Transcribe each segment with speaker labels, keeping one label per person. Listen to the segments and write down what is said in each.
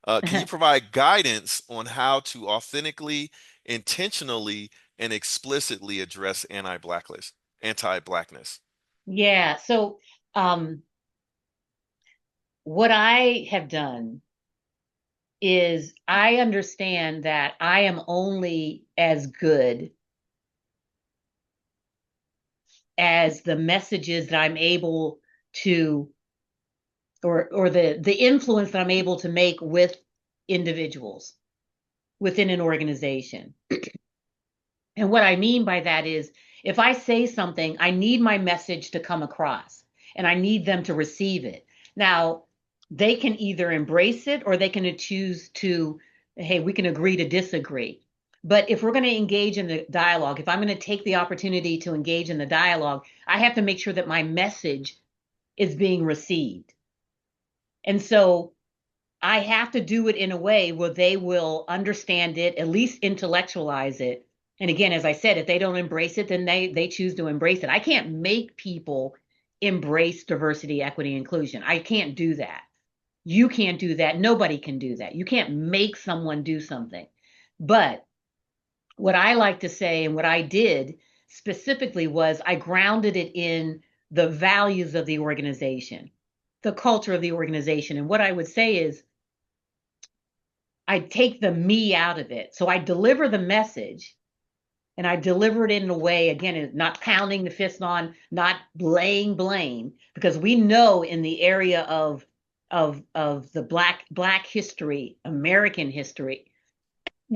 Speaker 1: Can you provide guidance on how to authentically, intentionally, and explicitly address anti-blackness?
Speaker 2: Yeah. So, um, what I have done is I understand that I am only as good as the messages that I'm able to, or the influence that I'm able to make with individuals within an organization. And what I mean by that is if I say something, I need my message to come across and I need them to receive it. Now, they can either embrace it or they can choose to, hey, we can agree to disagree. But if we're going to engage in the dialogue, if I'm going to take the opportunity to engage in the dialogue, I have to make sure that my message is being received. And so I have to do it in a way where they will understand it, at least intellectualize it. And again, as I said, if they don't embrace it, then they choose to embrace it. I can't make people embrace diversity, equity, inclusion. I can't do that. You can't do that. Nobody can do that. You can't make someone do something. But what I like to say and what I did specifically was I grounded it in the values of the organization, the culture of the organization. And what I would say is I take the me out of it. So I deliver the message and I deliver it in a way, again, not pounding the fist on, not laying blame, because we know in the area of the black history, American history,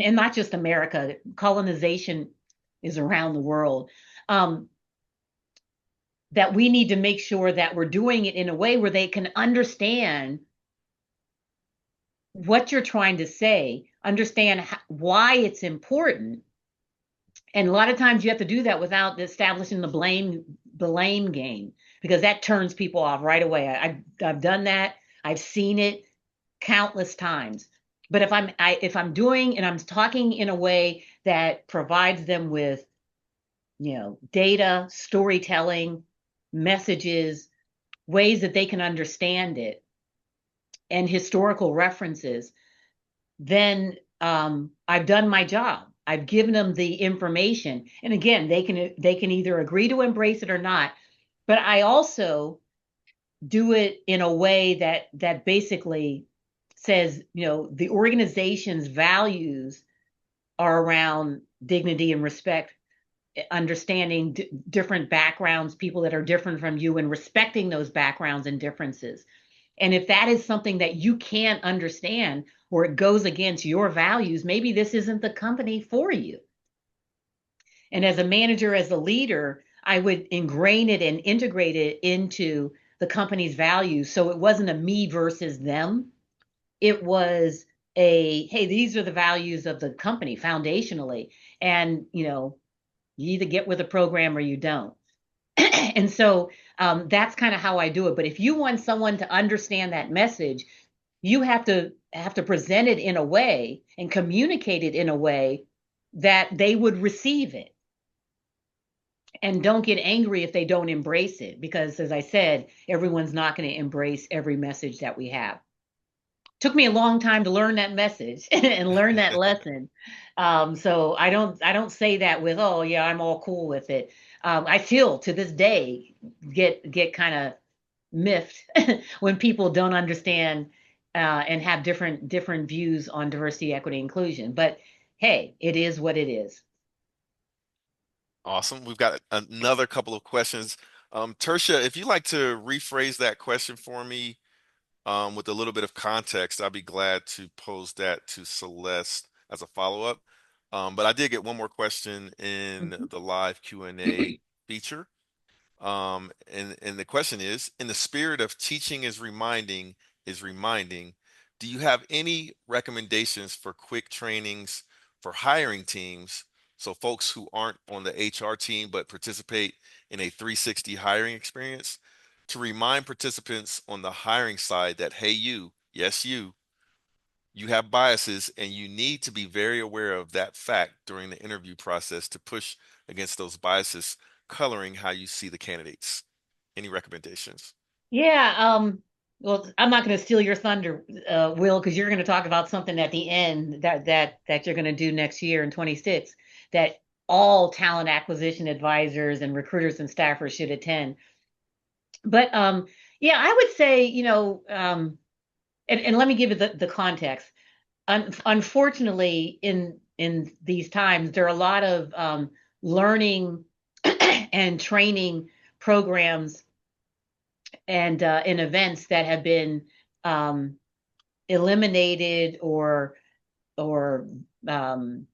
Speaker 2: and not just America, colonization is around the world. Um, that we need to make sure that we're doing it in a way where they can understand what you're trying to say, understand why it's important. And a lot of times you have to do that without establishing the blame game because that turns people off right away. I've done that. I've seen it countless times. But if I'm doing and I'm talking in a way that provides them with, data, storytelling, messages, ways that they can understand it, and historical references, then I've done my job. I've given them the information. And again, they can either agree to embrace it or not. But I also do it in a way that basically says, the organization's values are around dignity and respect, understanding different backgrounds, people that are different from you, and respecting those backgrounds and differences. And if that is something that you can't understand or it goes against your values, maybe this isn't the company for you. And as a manager, as a leader, I would ingrain it and integrate it into the company's values. So it wasn't a me versus them. It was hey, these are the values of the company foundationally. And, you either get with the program or you don't. And so that's kind of how I do it. But if you want someone to understand that message, you have to present it in a way and communicate it in a way that they would receive it and don't get angry if they don't embrace it because as I said, everyone's not going to embrace every message that we have. Took me a long time to learn that message and learn that lesson. So I don't say that with, oh yeah, I'm all cool with it. I still to this day get kind of miffed when people don't understand and have different views on diversity, equity, inclusion. But hey, it is what it is.
Speaker 1: Awesome. We've got another couple of questions. Tertia, if you'd like to rephrase that question for me with a little bit of context, I'd be glad to pose that to Celeste as a follow-up. But I did get one more question in
Speaker 2: Mhm.
Speaker 1: the live Q&A feature. And the question is, in the spirit of teaching is reminding, do you have any recommendations for quick trainings for hiring teams? So folks who aren't on the HR team but participate in a 360 hiring experience to remind participants on the hiring side that, hey, yes, you have biases and you need to be very aware of that fact during the interview process to push against those biases coloring how you see the candidates. Any recommendations?
Speaker 2: Yeah. Well, I'm not going to steal your thunder, Will, because you're going to talk about something at the end that you're going to do next year in 26 that all talent acquisition advisors and recruiters and staffers should attend. But yeah, I would say, and let me give you the context. Unfortunately, in these times, there are a lot of learning and training programs and events that have been um, eliminated or um,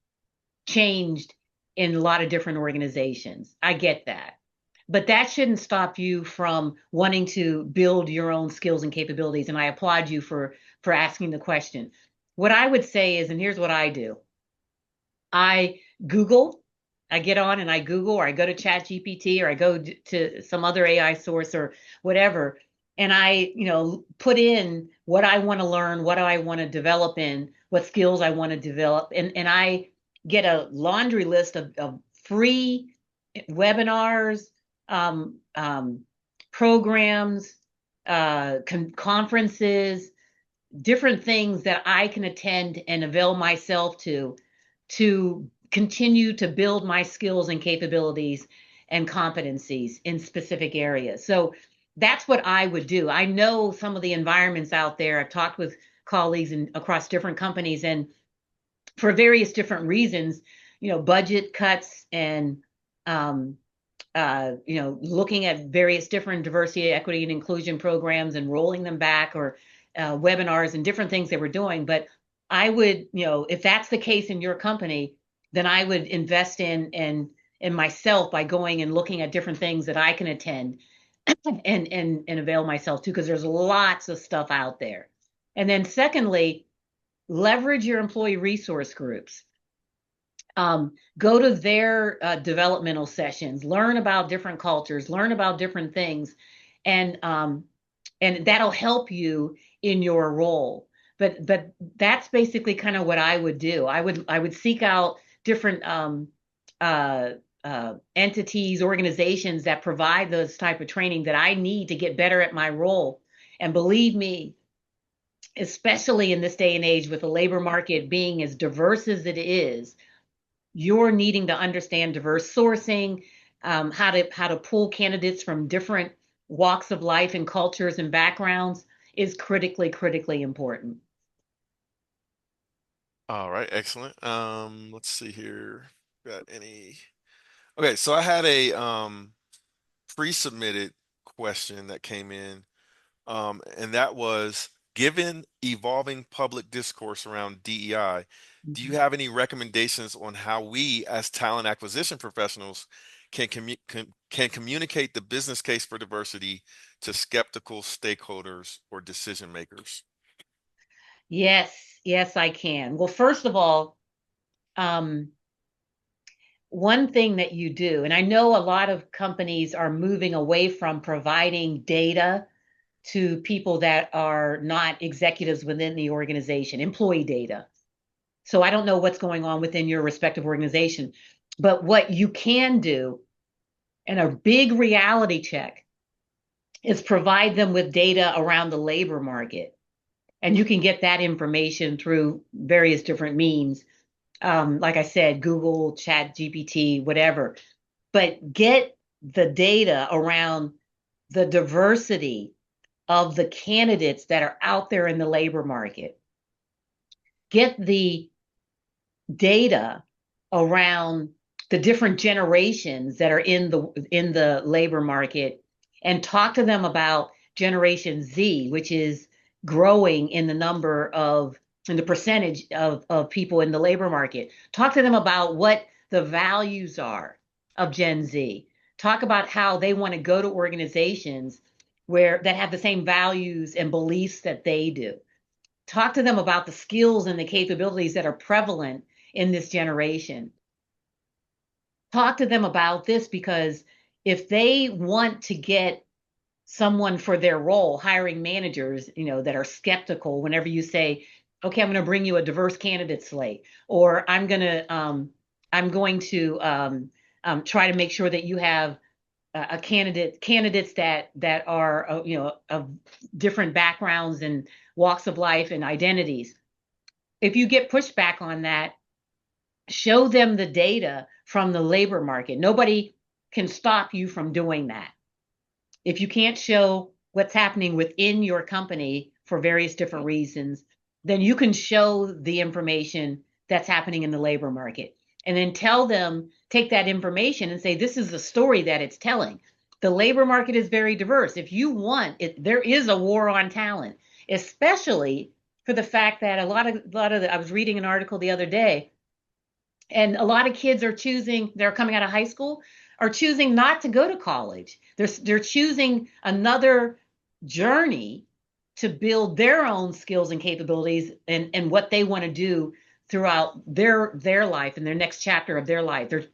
Speaker 2: changed in a lot of different organizations. I get that. But that shouldn't stop you from wanting to build your own skills and capabilities. And I applaud you for asking the question. What I would say is, and here's what I do. I Google, I get on and I Google or I go to Chat GPT or I go to some other AI source or whatever. And I, put in what I want to learn, what do I want to develop in, what skills I want to develop. And I get a laundry list of free webinars, um, um, programs, conferences, different things that I can attend and avail myself to continue to build my skills and capabilities and competencies in specific areas. So that's what I would do. I know some of the environments out there. I've talked with colleagues across different companies, and for various different reasons, budget cuts and um, looking at various different diversity, equity, and inclusion programs and rolling them back or webinars and different things they were doing. But I would, if that's the case in your company, then I would invest in myself by going and looking at different things that I can attend and avail myself to, because there's lots of stuff out there. And then secondly, leverage your employee resource groups. Go to their developmental sessions, learn about different cultures, learn about different things, and um, and that'll help you in your role. But that's basically kind of what I would do. I would seek out different uh, entities, organizations that provide those type of training that I need to get better at my role. And believe me, especially in this day and age with the labor market being as diverse as it is, you're needing to understand diverse sourcing, how to pull candidates from different walks of life and cultures and backgrounds is critically important.
Speaker 1: All right, excellent. Let's see here. Got any? Okay, so I had a pre-submitted question that came in, and that was, given evolving public discourse around DEI, do you
Speaker 2: Mhm.
Speaker 1: have any recommendations on how we, as talent acquisition professionals, can communicate the business case for diversity to skeptical stakeholders or decision makers?
Speaker 2: Yes, yes, I can. Well, first of all, um, one thing that you do, and I know a lot of companies are moving away from providing data to people that are not executives within the organization, employee data. So I don't know what's going on within your respective organization, but what you can do, and a big reality check, is provide them with data around the labor market. And you can get that information through various different means. Like I said, Google, Chat GPT, whatever. But get the data around the diversity of the candidates that are out there in the labor market. Get the data around the different generations that are in the labor market, and talk to them about Generation Z, which is growing in the number of in the percentage of people in the labor market. Talk to them about what the values are of Gen Z. Talk about how they want to go to organizations where that have the same values and beliefs that they do. Talk to them about the skills and the capabilities that are prevalent in this generation. Talk to them about this, because if they want to get someone for their role, hiring managers, that are skeptical whenever you say, okay, I'm going to bring you a diverse candidate slate, or I'm going to try to make sure that you have a candidates that are of different backgrounds and walks of life and identities. If you get pushback on that, show them the data from the labor market. Nobody can stop you from doing that. If you can't show what's happening within your company for various different reasons, then you can show the information that's happening in the labor market. And then tell them, take that information and say, this is the story that it's telling. The labor market is very diverse. If you want it, there is a war on talent, especially for the fact that I was reading an article the other day, and a lot of kids are choosing, they're coming out of high school, are choosing not to go to college. They're choosing another journey to build their own skills and capabilities and what they want to do throughout their life and their next chapter of their life. They're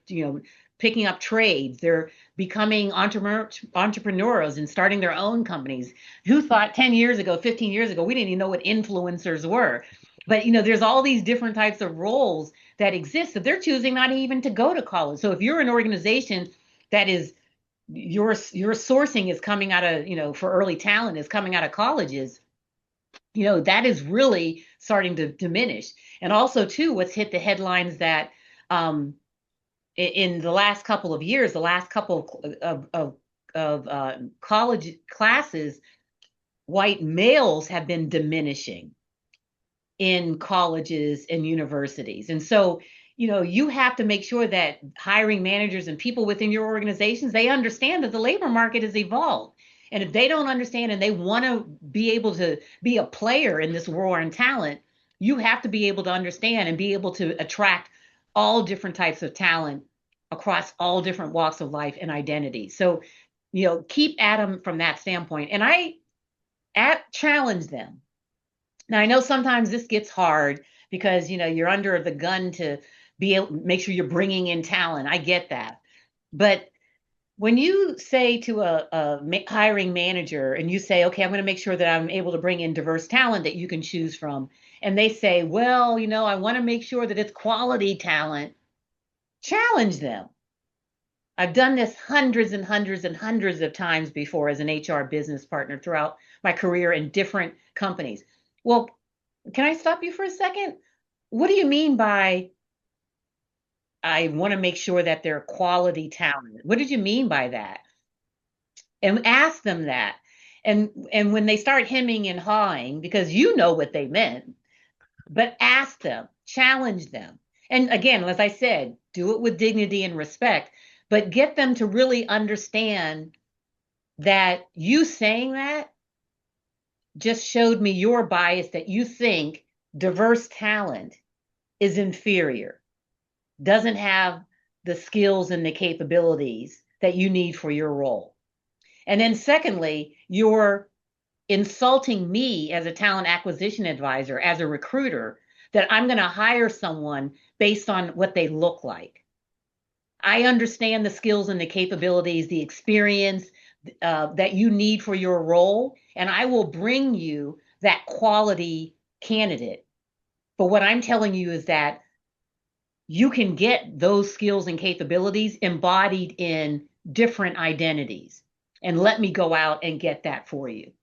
Speaker 2: picking up trades. They're becoming entrepreneurs and starting their own companies. Who thought 10 years ago, 15 years ago, we didn't even know what influencers were. But there's all these different types of roles that exist that they're choosing not even to go to college. So if you're an organization that is your sourcing is coming out of, for early talent is coming out of colleges, that is really starting to diminish. And also too, what's hit the headlines that in the last couple of years, the last couple of college classes, white males have been diminishing in colleges and universities. And so, you have to make sure that hiring managers and people within your organizations, they understand that the labor market has evolved. And if they don't understand and they want to be able to be a player in this war on talent, you have to be able to understand and be able to attract all different types of talent across all different walks of life and identity. So, keep at them from that standpoint. And I challenge them. Now I know sometimes this gets hard because you're under the gun to be able make sure you're bringing in talent. I get that, but when you say to a hiring manager and you say, okay, I'm going to make sure that I'm able to bring in diverse talent that you can choose from, and they say, well, I want to make sure that it's quality talent, challenge them. I've done this hundreds and hundreds and hundreds of times before as an HR business partner throughout my career in different companies. Well, can I stop you for a second? What do you mean by I want to make sure that they're quality talent? What did you mean by that? And ask them that. And when they start hemming and hawing, because you know what they meant, but ask them, challenge them. And again, as I said, do it with dignity and respect, but get them to really understand that you saying that just showed me your bias that you think diverse talent is inferior, doesn't have the skills and the capabilities that you need for your role. And then secondly, you're insulting me as a talent acquisition advisor, as a recruiter, that I'm going to hire someone based on what they look like. I understand the skills and the capabilities, the experience that you need for your role, and I will bring you that quality candidate. But what I'm telling you is that you can get those skills and capabilities embodied in different identities. And let me go out and get that for you.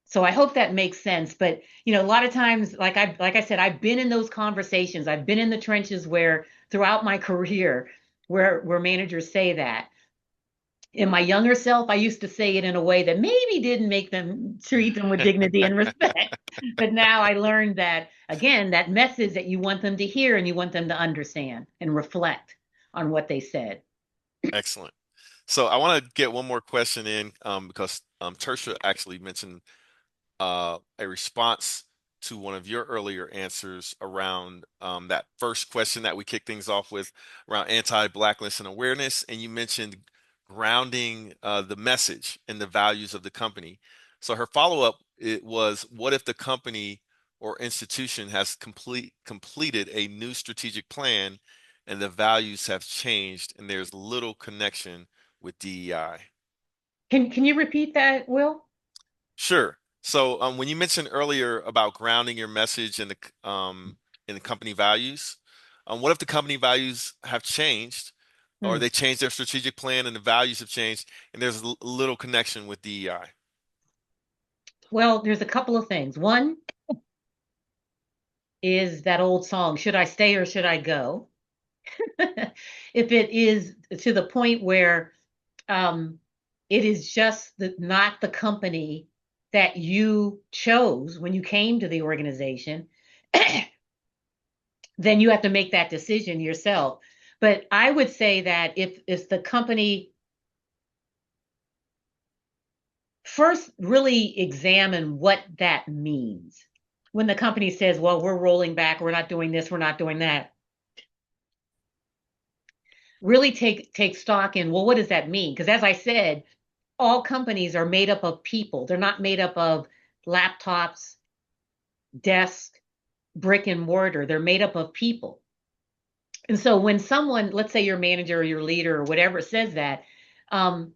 Speaker 2: So I hope that makes sense. But a lot of times, like I said, I've been in those conversations. I've been in the trenches where throughout my career where managers say that. In my younger self, I used to say it in a way that maybe didn't make them treat them with dignity and respect. But now I learned that, again, that message that you want them to hear and you want them to understand and reflect on what they said.
Speaker 1: Excellent. So I want to get one more question in because Tertia actually mentioned a response to one of your earlier answers around that first question that we kicked things off with around anti-blackness and awareness. And you mentioned grounding the message and the values of the company. So her follow-up it was, what if the company or institution has completed a new strategic plan and the values have changed and there's little connection with DEI?
Speaker 2: Can you repeat that, Will?
Speaker 1: Sure. So when you mentioned earlier about grounding your message in the company values, what if the company values have changed or
Speaker 2: Hmm.
Speaker 1: they changed their strategic plan and the values have changed, and there's little connection with DEI?
Speaker 2: Well, there's a couple of things. One is that old song, Should I Stay or Should I Go? If it is to the point where um, it is just not the company that you chose when you came to the organization, then you have to make that decision yourself. But I would say that if the company first really examine what that means, when the company says, well, we're rolling back, we're not doing this, we're not doing that, really take stock in, well, what does that mean? Because as I said, all companies are made up of people. They're not made up of laptops, desks, brick and mortar. They're made up of people. And so when someone, let's say your manager or your leader or whatever says that, um,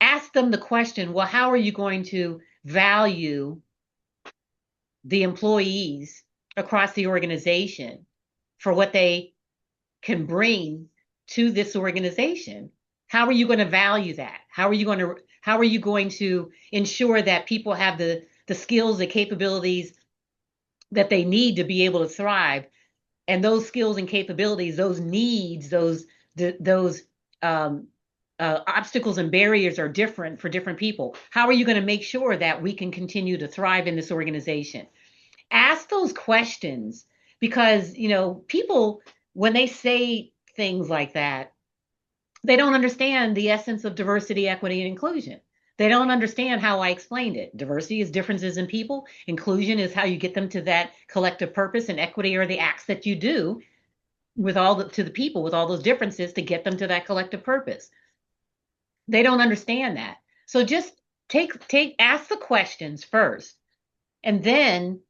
Speaker 2: ask them the question, well, how are you going to value the employees across the organization for what they can bring to this organization? How are you going to value that? How are you going to ensure that people have the skills, the capabilities that they need to be able to thrive? And those skills and capabilities, those needs, those um, obstacles and barriers are different for different people. How are you going to make sure that we can continue to thrive in this organization? Ask those questions because, people, when they say things like that, they don't understand the essence of diversity, equity, and inclusion. They don't understand how I explained it. Diversity is differences in people. Inclusion is how you get them to that collective purpose, and equity are the acts that you do to the people with all those differences to get them to that collective purpose. They don't understand that. So just ask the questions first, and then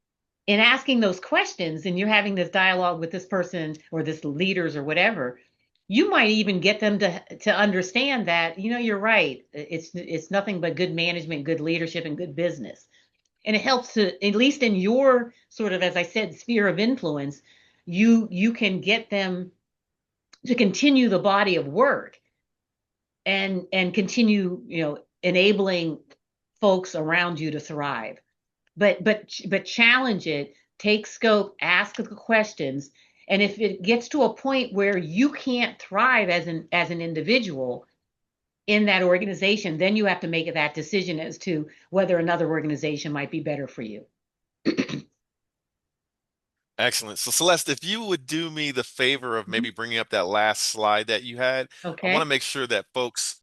Speaker 2: in asking those questions and you're having this dialogue with this person or this leaders or whatever, you might even get them to understand that, you're right. It's nothing but good management, good leadership, and good business. And it helps to, at least in your sort of, as I said, sphere of influence, you can get them to continue the body of work and continue, enabling folks around you to thrive. But challenge it, take scope, ask the questions, and if it gets to a point where you can't thrive as an individual in that organization, then you have to make that decision as to whether another organization might be better for you.
Speaker 1: Excellent. So Celeste, if you would do me the favor of
Speaker 2: Mhm.
Speaker 1: maybe bringing up that last slide that you had, I want to
Speaker 2: Okay.
Speaker 1: make sure that folks